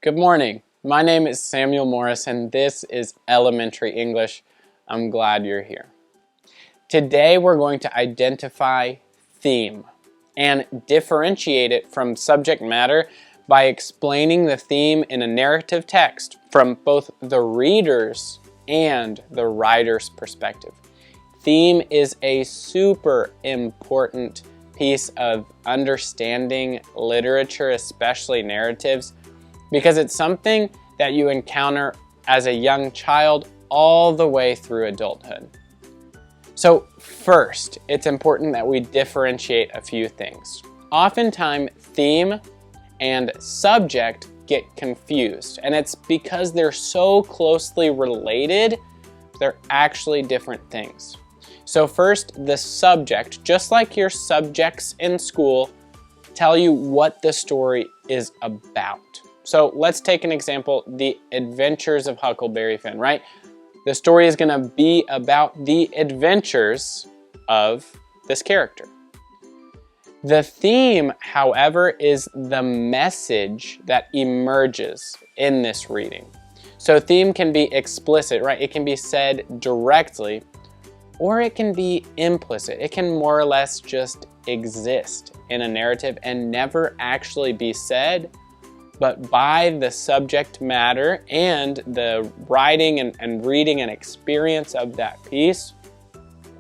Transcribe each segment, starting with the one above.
Good morning. My name is Samuel Morris and this is Elementary English. I'm glad you're here. Today we're going to identify theme and differentiate it from subject matter by explaining the theme in a narrative text from both the reader's and the writer's perspective. Theme is a super important piece of understanding literature, especially narratives, because it's something that you encounter as a young child all the way through adulthood. So first, it's important that we differentiate a few things. Oftentimes, theme and subject get confused, and it's because they're so closely related, they're actually different things. So first, the subject, just like your subjects in school, tell you what the story is about. So let's take an example, The Adventures of Huckleberry Finn, right? The story is gonna be about the adventures of this character. The theme, however, is the message that emerges in this reading. So theme can be explicit, right? It can be said directly, or it can be implicit. It can more or less just exist in a narrative and never actually be said, but by the subject matter and the writing and reading and experience of that piece,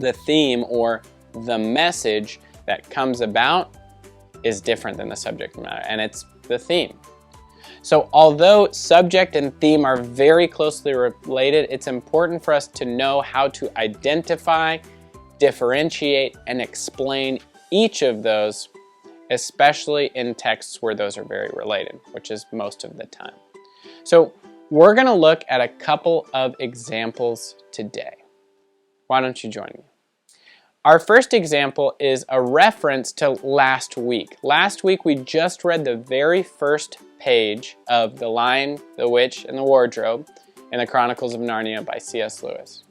the theme or the message that comes about is different than the subject matter, and it's the theme. So although subject and theme are very closely related, it's important for us to know how to identify, differentiate, and explain each of those, especially in texts where those are very related, which is most of the time. So we're going to look at a couple of examples today. Why don't you join me? Our first example is a reference to last week. Last week we just read the very first page of The Lion, the Witch, and the Wardrobe in the Chronicles of Narnia by C.S. Lewis.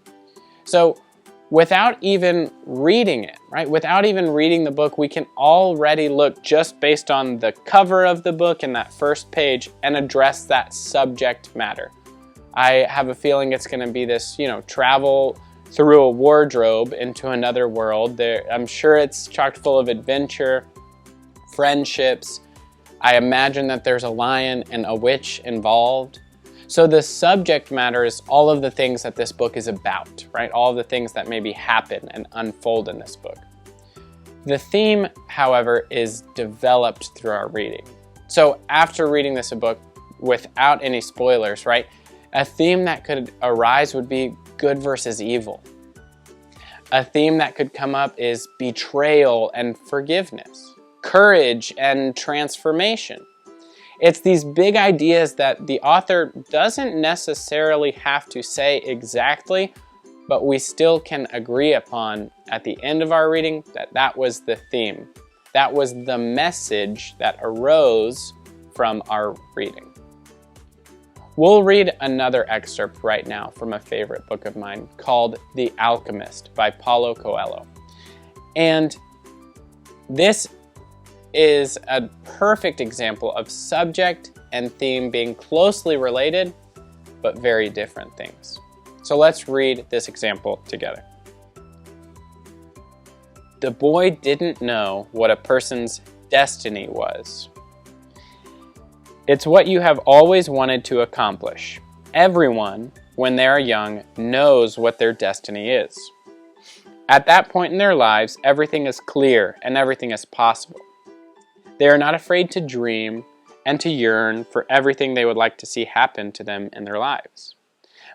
So without even reading it, right? Without even reading the book, we can already look just based on the cover of the book and that first page and address that subject matter. I have a feeling it's going to be this, travel through a wardrobe into another world. I'm sure it's chock full of adventure, friendships. I imagine that there's a lion and a witch involved. So the subject matter is all of the things that this book is about, right? All of the things that maybe happen and unfold in this book. The theme, however, is developed through our reading. So after reading this book, without any spoilers, right? A theme that could arise would be good versus evil. A theme that could come up is betrayal and forgiveness, courage and transformation. It's these big ideas that the author doesn't necessarily have to say exactly, but we still can agree upon at the end of our reading that was the theme. That was the message that arose from our reading. We'll read another excerpt right now from a favorite book of mine called The Alchemist by Paulo Coelho. And this is a perfect example of subject and theme being closely related, but very different things. So let's read this example together. The boy didn't know what a person's destiny was. It's what you have always wanted to accomplish. Everyone, when they are young, knows what their destiny is. At that point in their lives, everything is clear and everything is possible. They are not afraid to dream and to yearn for everything they would like to see happen to them in their lives.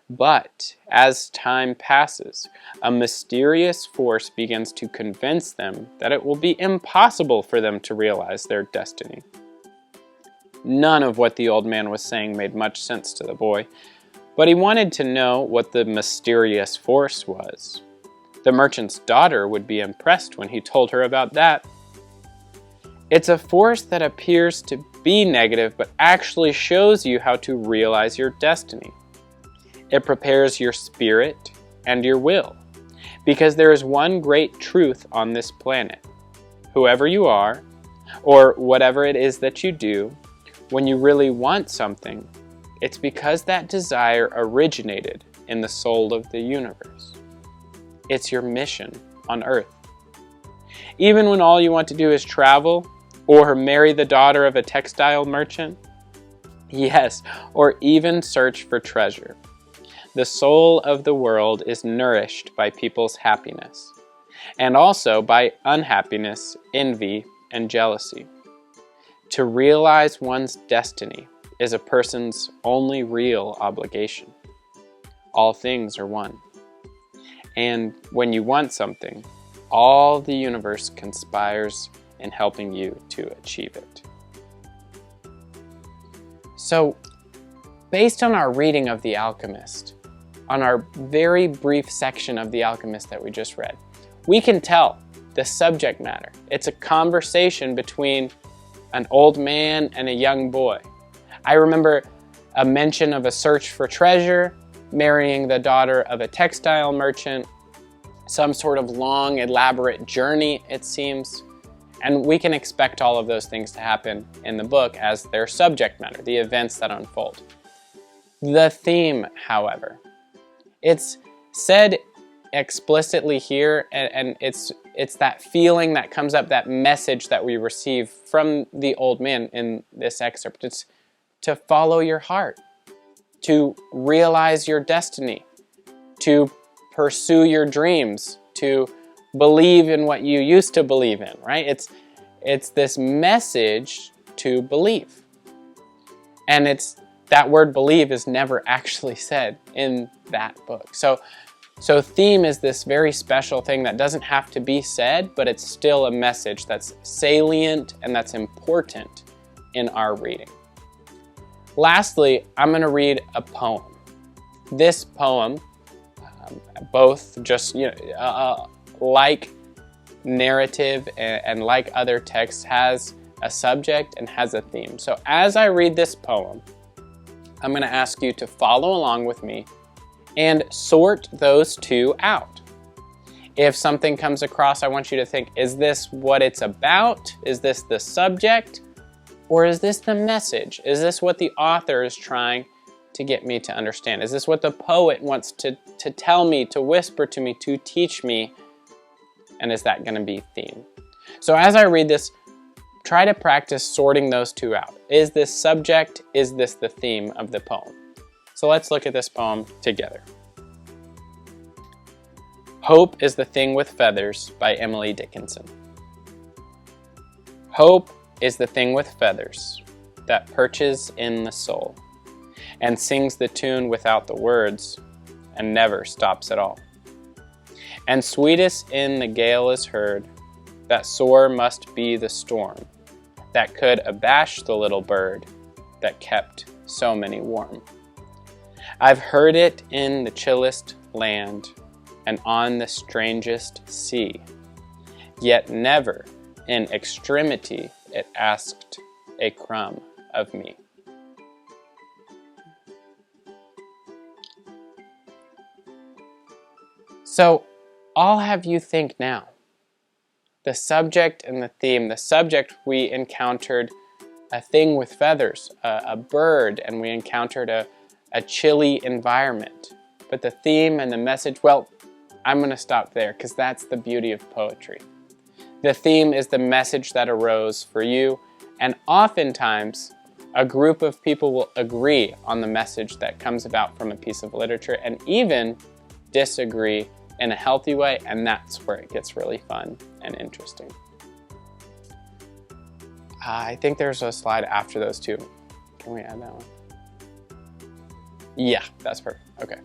But as time passes, a mysterious force begins to convince them that it will be impossible for them to realize their destiny. None of what the old man was saying made much sense to the boy, but he wanted to know what the mysterious force was. The merchant's daughter would be impressed when he told her about that. It's a force that appears to be negative, but actually shows you how to realize your destiny. It prepares your spirit and your will, because there is one great truth on this planet. Whoever you are, or whatever it is that you do, when you really want something, it's because that desire originated in the soul of the universe. It's your mission on Earth. Even when all you want to do is travel, or marry the daughter of a textile merchant, yes, or even search for treasure, the soul of the world is nourished by people's happiness, and also by unhappiness, envy, and jealousy. To realize one's destiny is a person's only real obligation. All things are one. And when you want something, all the universe conspires in helping you to achieve it. So, based on our reading of The Alchemist, on our very brief section of The Alchemist that we just read, we can tell the subject matter. It's a conversation between an old man and a young boy. I remember a mention of a search for treasure, marrying the daughter of a textile merchant, some sort of long, elaborate journey, it seems. And we can expect all of those things to happen in the book as their subject matter, the events that unfold. The theme, however, it's said explicitly here, and it's that feeling that comes up, that message that we receive from the old man in this excerpt. It's to follow your heart, to realize your destiny, to pursue your dreams, to believe in what you used to believe in, right? It's this message to believe. And that word believe is never actually said in that book. So theme is this very special thing that doesn't have to be said, but it's still a message that's salient and that's important in our reading. Lastly, I'm going to read a poem. This poem, both just like narrative and like other texts, has a subject and has a theme. So as I read this poem, I'm going to ask you to follow along with me and sort those two out. If something comes across, I want you to think, is this what it's about? Is this the subject? Or is this the message? Is this what the author is trying to get me to understand? Is this what the poet wants to tell me, to whisper to me, to teach me? And is that going to be theme? So as I read this, try to practice sorting those two out. Is this subject? Is this the theme of the poem? So let's look at this poem together. Hope is the Thing with Feathers by Emily Dickinson. Hope is the thing with feathers that perches in the soul and sings the tune without the words and never stops at all. And sweetest in the gale is heard, that sore must be the storm that could abash the little bird that kept so many warm. I've heard it in the chillest land and on the strangest sea, yet never in extremity it asked a crumb of me. So, I'll have you think now. The subject and the theme. The subject, we encountered a thing with feathers, a bird, and we encountered a chilly environment. But the theme and the message, well, I'm going to stop there because that's the beauty of poetry. The theme is the message that arose for you, and oftentimes a group of people will agree on the message that comes about from a piece of literature and even disagree in a healthy way, and that's where it gets really fun and interesting. I think there's a slide after those two. Can we add that one? Yeah, that's perfect. Okay.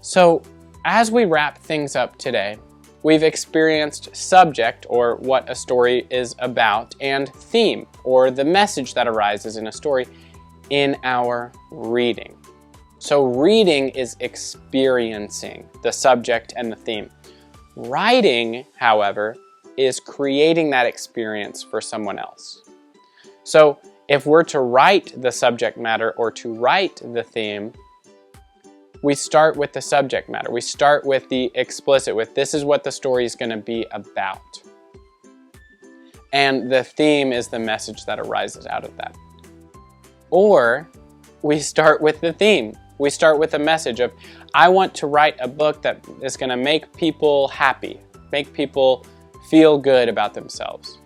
So, as we wrap things up today, we've experienced subject, or what a story is about, and theme, or the message that arises in a story, in our reading. So reading is experiencing the subject and the theme. Writing, however, is creating that experience for someone else. So if we're to write the subject matter or to write the theme, we start with the subject matter. We start with the explicit, with this is what the story is going to be about. and the theme is the message that arises out of that. Or we start with the theme. We start with a message of, I want to write a book that is going to make people happy, make people feel good about themselves.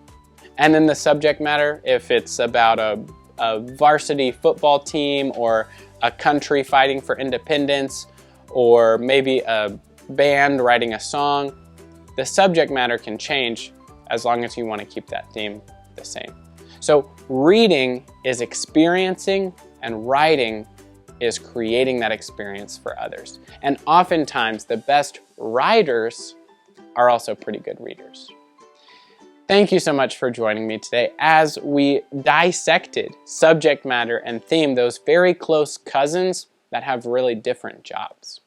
And then the subject matter, if it's about a varsity football team or a country fighting for independence or maybe a band writing a song, the subject matter can change as long as you want to keep that theme the same. So reading is experiencing and writing is creating that experience for others. And oftentimes the best writers are also pretty good readers. Thank you so much for joining me today as we dissected subject matter and theme, those very close cousins that have really different jobs.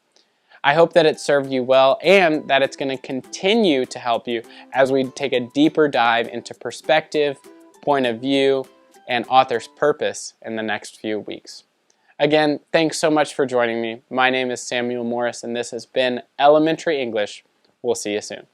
I hope that it served you well and that it's going to continue to help you as we take a deeper dive into perspective, point of view, and author's purpose in the next few weeks. Again, thanks so much for joining me. My name is Samuel Morris, and this has been Elementary English. We'll see you soon.